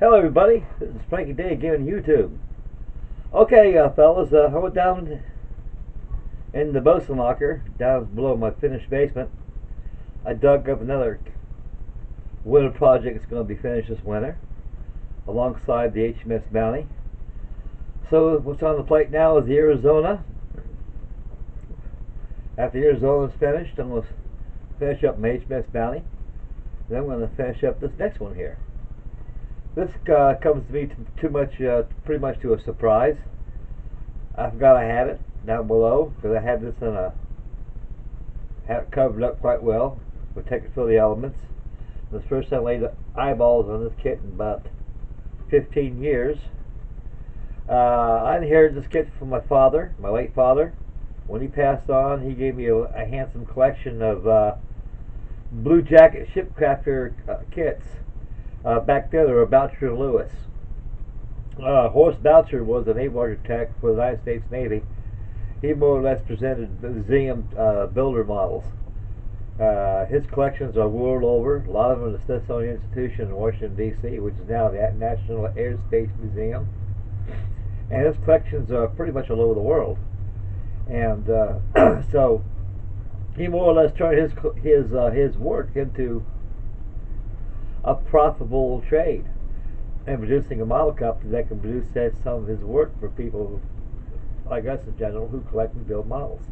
Hello everybody, this is Frankie Day again on YouTube. Okay, fellas, I went down in the bosun locker down below my finished basement. I dug up another winter project that's going to be finished this winter alongside the HMS Bounty. So what's on the plate now is the Arizona. After the Arizona's finished, I'm going to finish up my HMS Bounty. Then I'm going to finish up this next one here. This comes to me pretty much to a surprise. I forgot I had it down below because I had this had it covered up quite well, protected for the elements. This first time I laid eyeballs on this kit in about 15 years. I inherited this kit from my father, my late father. When he passed on, he gave me a handsome collection of Bluejacket Ship Crafters kits. Back there, they were Boucher and Lewis. Horst Boucher was a naval architect for the United States Navy. He more or less presented museum builder models. His collections are world over. A lot of them in the Smithsonian Institution in Washington, D.C., which is now the National Aerospace Museum. And his collections are pretty much all over the world. And so he more or less turned his work into a profitable trade and producing a model company that can produce some of his work for people like us in general who collect and build models.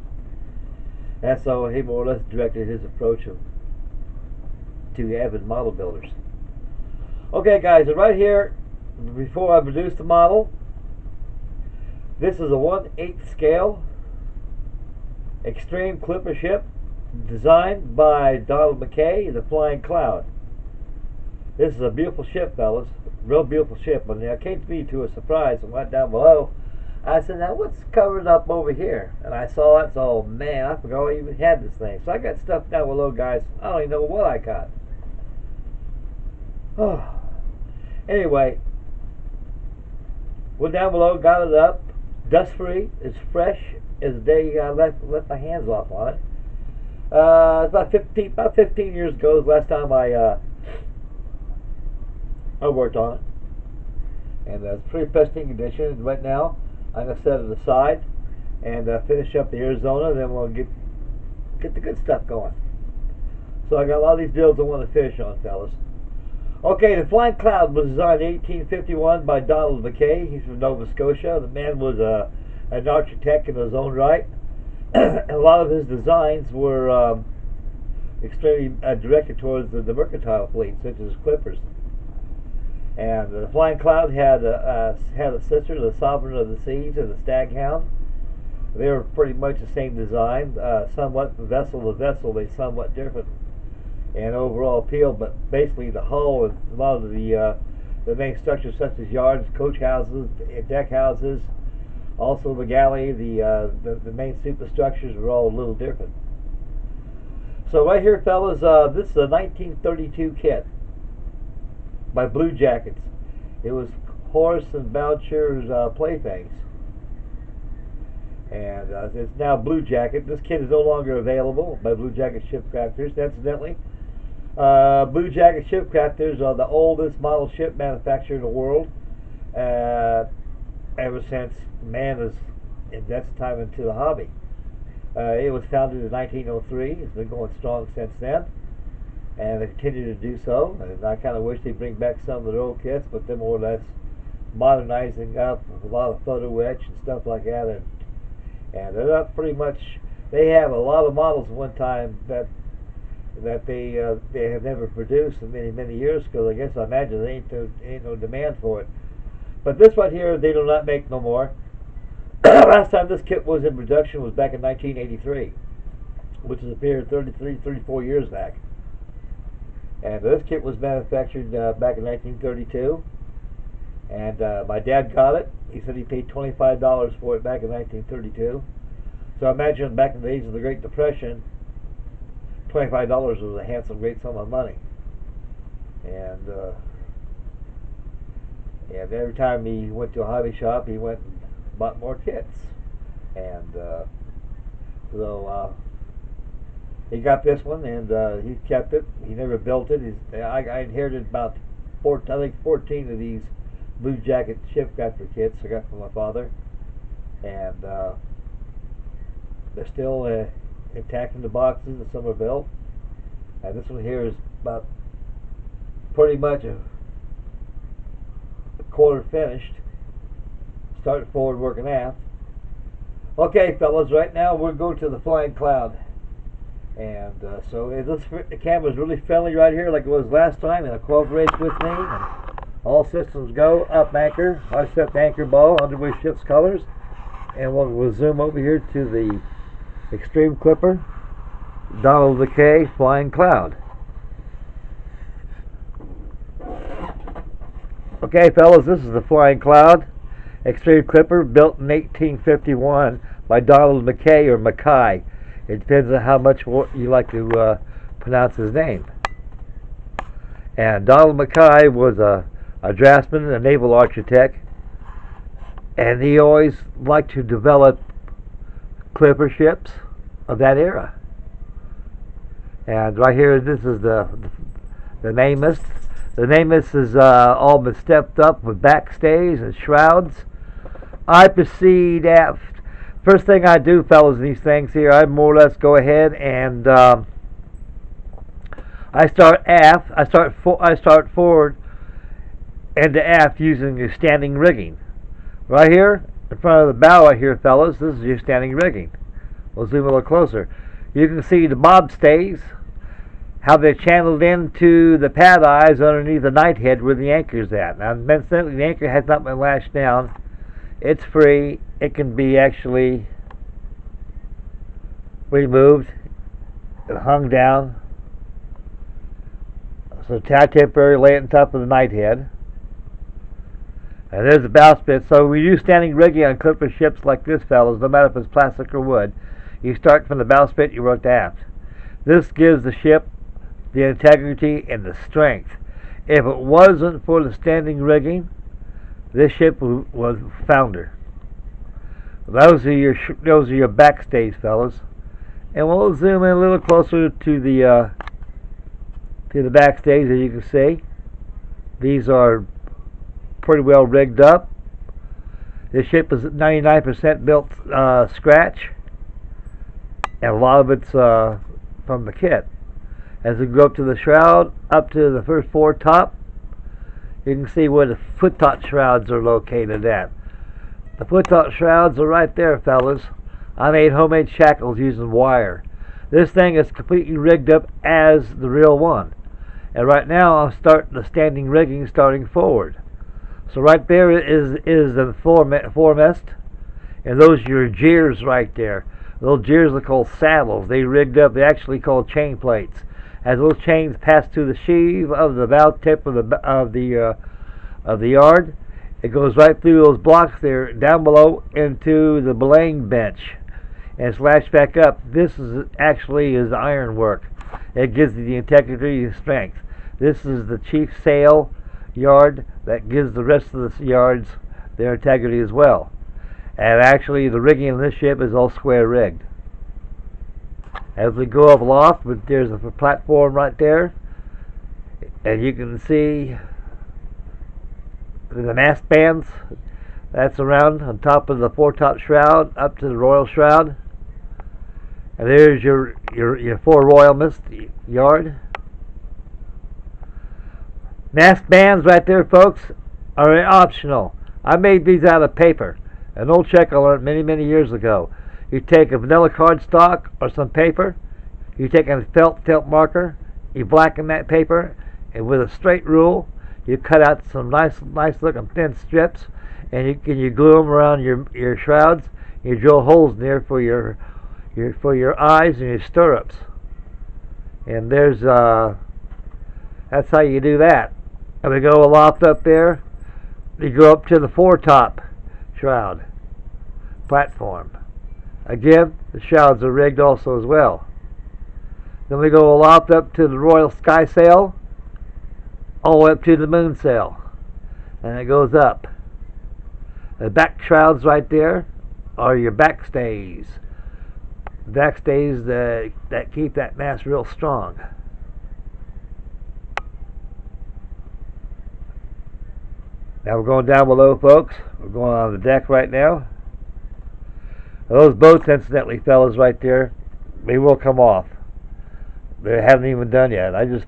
And so he more or less directed his approach to avid model builders. Okay guys, and right here, before I produce the model, this is a 1/8 scale extreme clipper ship designed by Donald McKay, the Flying Cloud. This is a beautiful ship, fellas. Real beautiful ship. When it came to me to a surprise and went down below, I said, now what's covered up over here? And I saw it, so man, I forgot I even had this thing. So I got stuff down below, guys. I don't even know what I got. Oh. Anyway, went down below, got it up, dust free, it's fresh as the day I let my hands off on it. It's about 15 years ago, the last time I worked on it, and it's pretty pristine condition. Right now, I'm going to set it aside and finish up the Arizona. Then we'll get the good stuff going. So I got a lot of these deals I want to finish on, fellas. Okay, the Flying Cloud was designed in 1851 by Donald McKay. He's from Nova Scotia. The man was an architect in his own right. A lot of his designs were extremely directed towards the mercantile fleet, such as clippers. And the Flying Cloud had a sister, the Sovereign of the Seas, and the Staghound. They were pretty much the same design, somewhat vessel to vessel. They somewhat different in overall appeal, but basically the hull and a lot of the main structures, such as yards, coach houses, deck houses, also the galley, the main superstructures were all a little different. So right here, fellas, this is a 1932 kit by Bluejackets. It was Horst and Boucher's playthings, and it's now Bluejacket. This kit is no longer available by Bluejacket Ship Crafters. Incidentally, Bluejacket Ship Crafters are the oldest model ship manufacturer in the world. Ever since man has invested time into the hobby. It was founded in 1903. It's been going strong since then, and they continue to do so. And I kind of wish they'd bring back some of their old kits, but they're more or less modernizing up with a lot of photo etch and stuff like that. And they're not pretty much. They have a lot of models at one time that they have never produced in many years, because I imagine there ain't no demand for it. But this right here, they do not make no more. Last time this kit was in production was back in 1983, which is a period 34 years back. And this kit was manufactured back in 1932. And my dad got it. He said he paid $25 for it back in 1932. So I imagine back in the days of the Great Depression, $25 was a handsome, great sum of money. And every time he went to a hobby shop, he went and bought more kits. And so he got this one, and he kept it. He never built it. I inherited about I think 14 of these Bluejacket Ship Crafter kits I got from my father, and they're still intact in the boxes, and some are built. And this one here is about pretty much a quarter finished, starting forward, working aft. Okay, fellas, right now we're going to the Flying Cloud. And so the camera's really friendly right here like it was last time, and it cooperates with me. And all systems go. Up anchor. I set the anchor ball under my ship's colors. And we'll zoom over here to the Extreme Clipper, Donald McKay Flying Cloud. Okay, fellas, this is the Flying Cloud Extreme Clipper, built in 1851 by Donald McKay or Mackay. It depends on how much you like to pronounce his name. And Donald Mackay was a draftsman, a naval architect, and he always liked to develop clipper ships of that era. And right here, this is the Namus. The Namus is all been stepped up with backstays and shrouds. I proceed aft. First thing I do, fellas, in these things here, I more or less go ahead and I start aft. I start forward and to aft using your standing rigging. Right here in front of the bow, right here, fellas, this is your standing rigging. We'll zoom a little closer. You can see the bobstays, how they're channeled into the pad eyes underneath the night head where the anchor's at. Now, incidentally, the anchor has not been lashed down. It's free. It can be actually removed and hung down. So tie temporary, lay it on top of the night head. And there's the bowsprit. So we use standing rigging on clipper ships like this, fellas, no matter if it's plastic or wood. You start from the bowsprit, you work aft. This gives the ship the integrity and the strength. If it wasn't for the standing rigging, this ship was founder. Those are your backstays, fellas. And we'll zoom in a little closer to the backstays, as you can see. These are pretty well rigged up. This ship is 99% built scratch, and a lot of it's from the kit. As we go up to the shroud, up to the first foretop, you can see where the footop shrouds are located at. The footop shrouds are right there, fellas. I made homemade shackles using wire. This thing is completely rigged up as the real one. And right now I'm starting the standing rigging starting forward. So right there is the foremast, and those are your jeers right there. Those jeers are called saddles. They rigged up. They actually called chain plates. As those chains pass through the sheave of the bow tip of the yard, it goes right through those blocks there, down below into the belaying bench, and it's lashed back up. This is actually ironwork. It gives you the integrity and strength. This is the chief sail yard that gives the rest of the yards their integrity as well. And actually, the rigging of this ship is all square rigged. As we go up aloft, there's a platform right there, and you can see the mast bands. That's around on top of the foretop shroud, up to the royal shroud. And there's your foreroyalmast yard. Mast bands right there, folks, are optional. I made these out of paper. An old trick I learned many years ago. You take a vanilla cardstock or some paper, you take a felt tip marker, you blacken that paper, and with a straight rule, you cut out some nice looking thin strips, and you glue them around your shrouds. You drill holes in there for your eyes and your stirrups. And there's that's how you do that. And we go aloft up there. You go up to the foretop shroud platform. Again, the shrouds are rigged also as well. Then we go aloft up to the royal skysail, all the way up to the moonsail, and it goes up. The back shrouds right there are your backstays. Backstays that keep that mast real strong. Now we're going down below, folks. We're going on the deck right now. Those boats, incidentally, fellas, right there, they will come off. They haven't even done yet. I just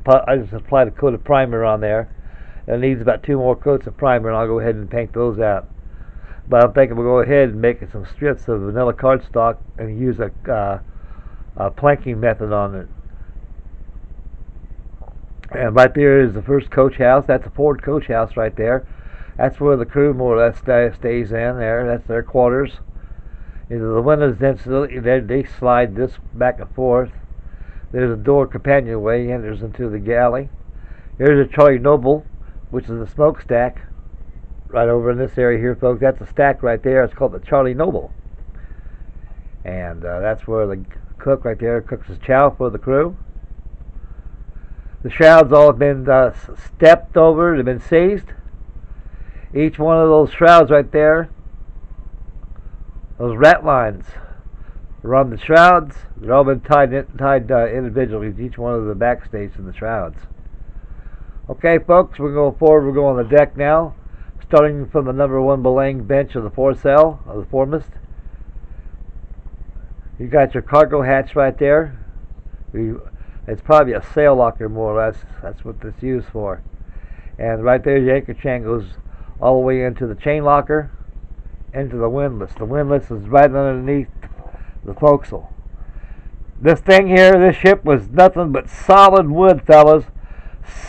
applied a coat of primer on there. It needs about 2 more coats of primer, and I'll go ahead and paint those out. But I'm thinking we'll go ahead and make some strips of vanilla cardstock and use a planking method on it. And right there is the first coach house. That's a Ford coach house right there. That's where the crew more or less stays in there. That's their quarters. The windows they slide this back and forth. There's a door companionway enters into the galley. Here's a Charlie Noble, which is a smokestack right over in this area here, folks. That's a stack right there. It's called the Charlie Noble. And that's where the cook right there cooks his chow for the crew. The shrouds all have been stepped over. They've been seized. Each one of those shrouds right there, those rat lines around the shrouds, they're all been tied individually to each one of the backstays of the shrouds. Okay, folks, we're going forward. We're going on the deck now, starting from the number 1 belaying bench of the foresail of the foremast. You got your cargo hatch right there. It's probably a sail locker, more or less. That's what this is used for. And right there, the anchor chain goes all the way into the chain locker, into the windlass. The windlass is right underneath the forecastle. This thing here, this ship was nothing but solid wood, fellas.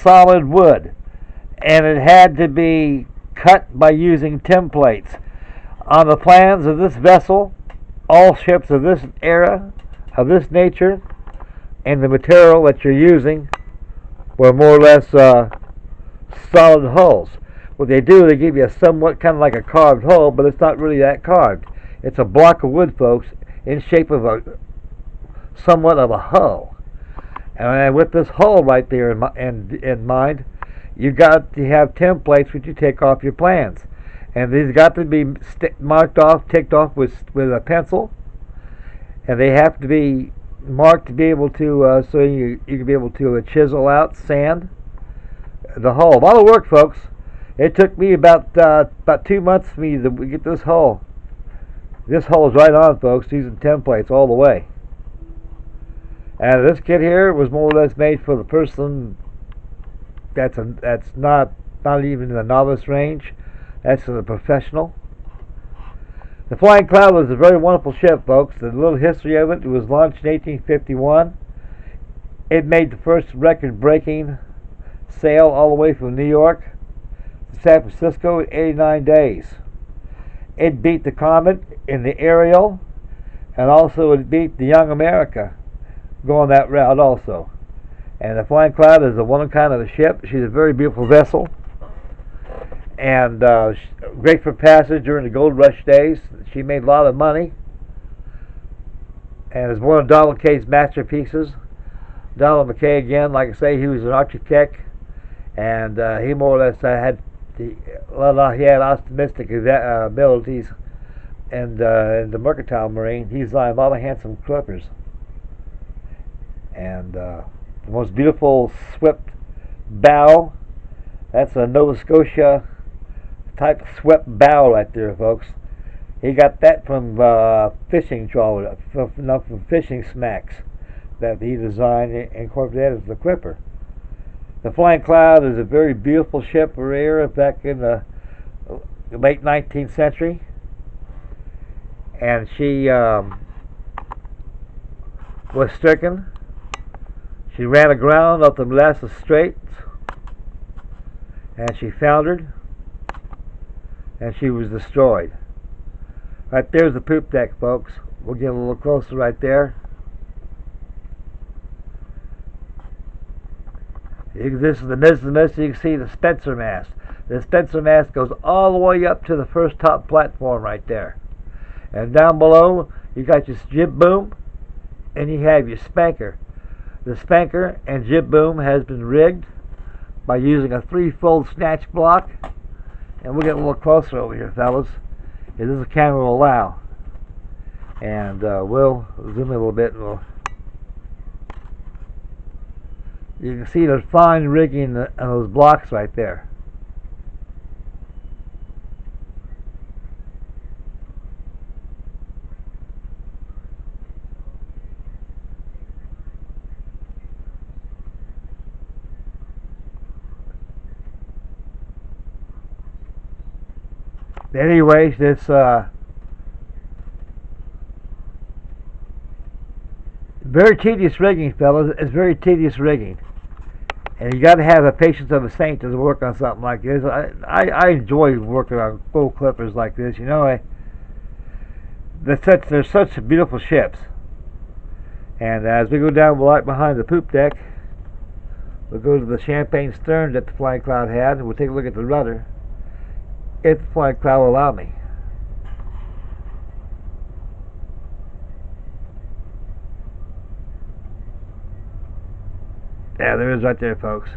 Solid wood. And it had to be cut by using templates. On the plans of this vessel, all ships of this era, of this nature, and the material that you're using were more or less solid hulls. What they do, they give you a somewhat kind of like a carved hull, but it's not really that carved. It's a block of wood, folks, in shape of a somewhat of a hull. And with this hull right there in mind, you got to have templates which you take off your plans, and these got to be marked off, ticked off with a pencil, and they have to be marked to be able to so you can be able to chisel out, sand the hull. A lot of work, folks. It took me about 2 months for me to get this hull. This hull is right on, folks, using templates all the way. And this kit here was more or less made for the person that's not even in the novice range. That's for the professional. The Flying Cloud was a very wonderful ship, folks. The little history of it was launched in 1851. It made the first record-breaking sail all the way from New York to San Francisco in 89 days. It beat the Comet in the aerial, and also it beat the Young America going that route also. And the Flying Cloud is a one-of-a-kind of a ship. She's a very beautiful vessel, and great for passage during the gold rush days. She made a lot of money, and is one of Donald McKay's masterpieces. Donald McKay, again, like I say, he was an architect, and he more or less he had optimistic abilities, and in the mercantile marine, he designed a lot of handsome clippers. And the most beautiful swept bow, that's a Nova Scotia type swept bow right there, folks. He got that from fishing trawler, from fishing smacks that he designed and incorporated as the clipper. The Flying Cloud is a very beautiful ship for era back in the late 19th century, and she was stricken. She ran aground up the Molasses Straits, and she foundered, and she was destroyed. Right there's the poop deck, folks. We'll get a little closer right there. This is the mast. You can see the Spencer mast. The Spencer mast goes all the way up to the first top platform right there. And down below, you got your jib boom, and you have your spanker. The spanker and jib boom has been rigged by using a 3-fold snatch block. And we'll get a little closer over here, fellas. This is a camera will allow. And we'll zoom in a little bit. And you can see the fine rigging on those blocks right there. Anyways, this very tedious rigging, fellas. It's very tedious rigging, and you got to have the patience of a saint to work on something like this. I enjoy working on full clippers like this. You know, they're such beautiful ships. And as we go down right behind the poop deck, we'll go to the champagne stern that the Flying Cloud had, and we'll take a look at the rudder, if the Flying Cloud will allow me. Yeah, there is right there, folks.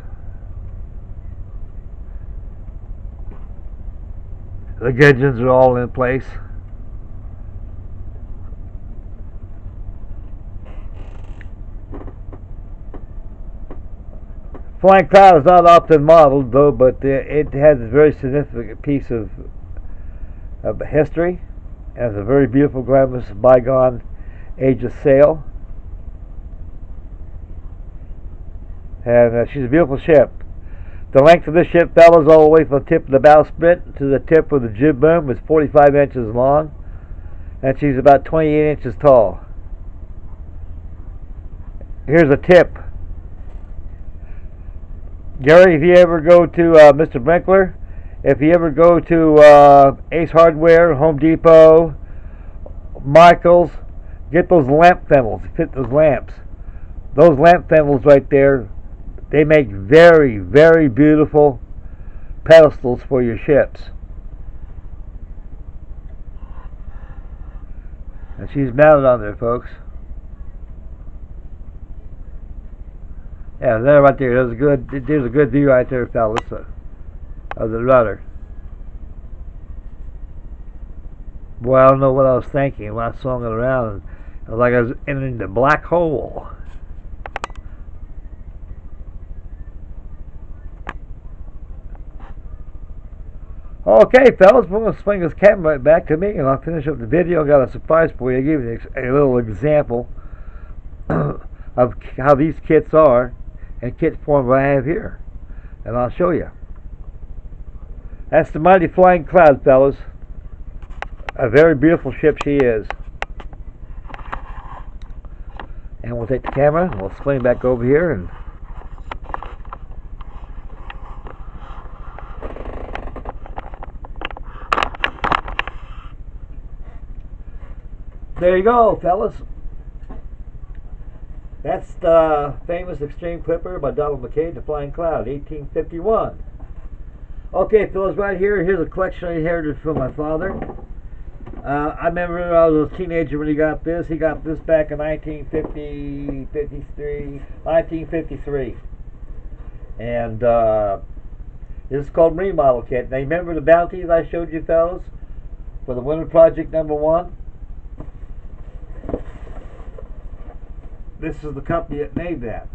The gudgeons are all in place. Flying Cloud is not often modeled, though, but it has a very significant piece of history. It has a very beautiful, glamorous, bygone age of sail. And she's a beautiful ship. The length of this ship, fellas, all the way from the tip of the bowsprit to the tip of the jib boom is 45 inches long, and she's about 28 inches tall. Here's a tip. Gary, if you ever go to Mr. Brinkler, if you ever go to Ace Hardware, Home Depot, Michael's, get those lamp thimbles, fit those lamps. Those lamp thimbles right there, they make very, very beautiful pedestals for your ships. And she's mounted on there, folks. Yeah, there right there. There's a good view right there, fellas, of the rudder. Boy, I don't know what I was thinking when I swung it around. It was like I was entering the black hole. Okay, fellas, we're going to swing this camera right back to me, and I'll finish up the video. I got a surprise for you. I give you a little example of how these kits are, and kit form I have here, and I'll show you. That's the mighty Flying Cloud, fellas. A very beautiful ship she is. And we'll take the camera, and we'll swing back over here, and there you go, fellas. That's the famous Extreme Clipper by Donald McKay, the Flying Cloud, 1851. Okay, fellas, right here, here's a collection I inherited from my father. I remember when I was a teenager when he got this. He got this back in 1953. And this is called Marine Model Kit. Now, you remember the bounties I showed you, fellas, for the Winter Project #1? This is the company that made that.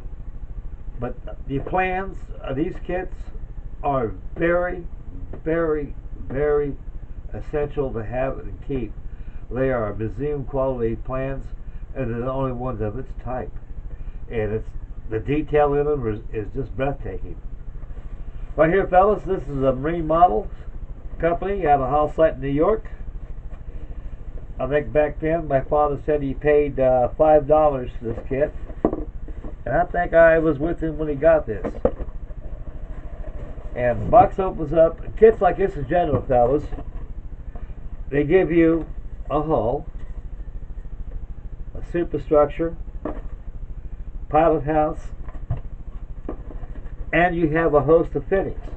But the plans of these kits are very, very, very essential to have and keep. They are museum quality plans, and they're the only ones of its type. And it's the detail in them is just breathtaking. Right here, fellas, this is a Marine Model company out of Hall Site in New York. I think back then my father said he paid $5 for this kit, and I think I was with him when he got this. And the box opens up. Kits like this in general, fellas, they give you a hull, a superstructure, pilot house, and you have a host of fittings.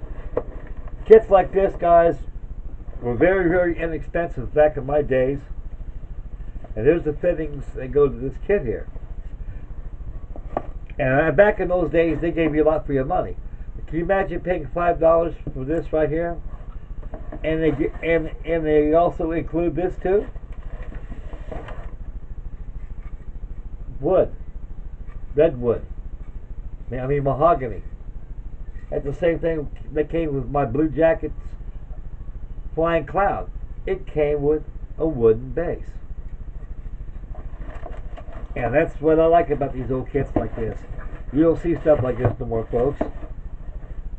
Kits like this, guys, were very, very inexpensive back in my days. And there's the fittings that go to this kit here. And back in those days, they gave you a lot for your money. Can you imagine paying $5 for this right here? And they also include this too. Wood, redwood. I mean mahogany. That's the same thing that came with my Bluejacket's Flying Cloud. It came with a wooden base. And that's what I like about these old kits like this. You don't see stuff like this no more, folks.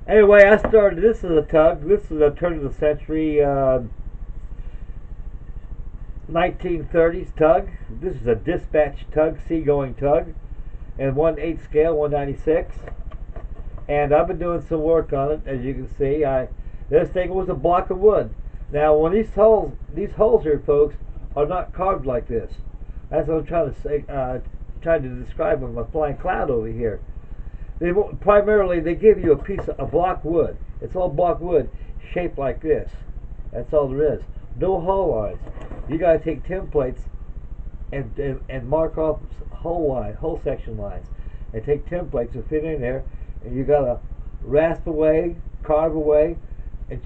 Anyway, I started, this is a tug. This is a turn of the century 1930s tug. This is a dispatch tug, seagoing tug, and 1/8 scale, 196. And I've been doing some work on it, as you can see. This thing was a block of wood. Now, when these holes here, folks, are not carved like this. That's what I'm trying to say. Trying to describe with my flying cloud over here. Primarily, they give you a block wood. It's all block wood, shaped like this. That's all there is. No hull lines. You gotta take templates and mark off hull section lines, and take templates and fit in there, and you gotta rasp away, carve away, and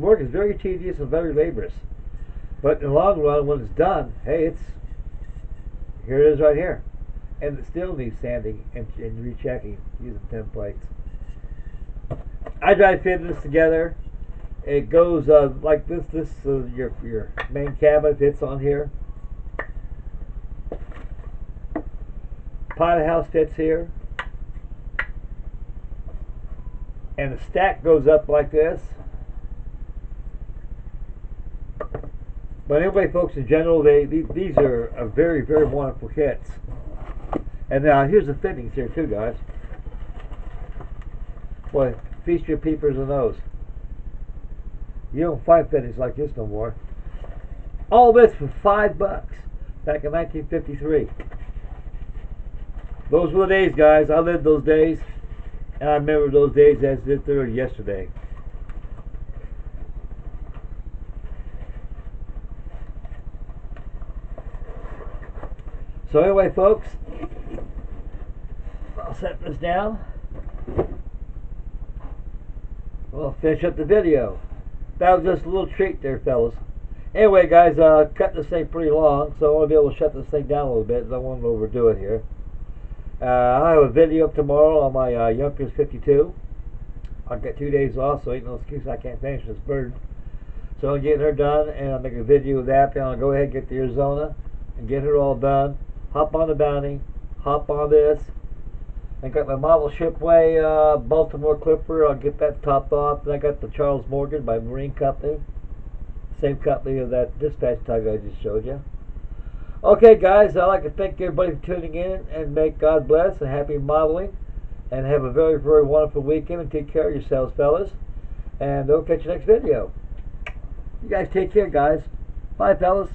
work is very tedious and very laborious. But in the long run, when it's done, hey, here it is right here, and it still needs sanding and rechecking using templates. I tried fitting this together. It goes like this. Your main cabin fits on here. Pilot house fits here, and the stack goes up like this. But anyway, folks, in general, these are very, very wonderful kits. And now here's the fittings here too, guys. Boy, feast your peepers on those. You don't find fittings like this no more. All this for $5 back in 1953. Those were the days, guys. I lived those days, and I remember those days as if they were yesterday. So anyway, folks, I'll set this down. We'll finish up the video. That was just a little treat there, fellas. Anyway, guys, cut this thing pretty long, so I want to be able to shut this thing down a little bit. I don't want to overdo it here. I'll have a video up tomorrow on my Yonkers 52. I'll get 2 days off, so ain't no excuse I can't finish this bird. So I'll get her done, and I'll make a video of that. Then I'll go ahead and get the Arizona and get her all done. Hop on the Bounty, hop on this. I got my model shipway Baltimore Clipper. I'll get that topped off. Then I got the Charles Morgan by Marine Company, same company of that dispatch tug I just showed you. Okay, guys, I'd like to thank everybody for tuning in, and may God bless and happy modeling, and have a very, very wonderful weekend, and take care of yourselves, fellas, and I'll catch you next video. You guys take care, guys. Bye, fellas.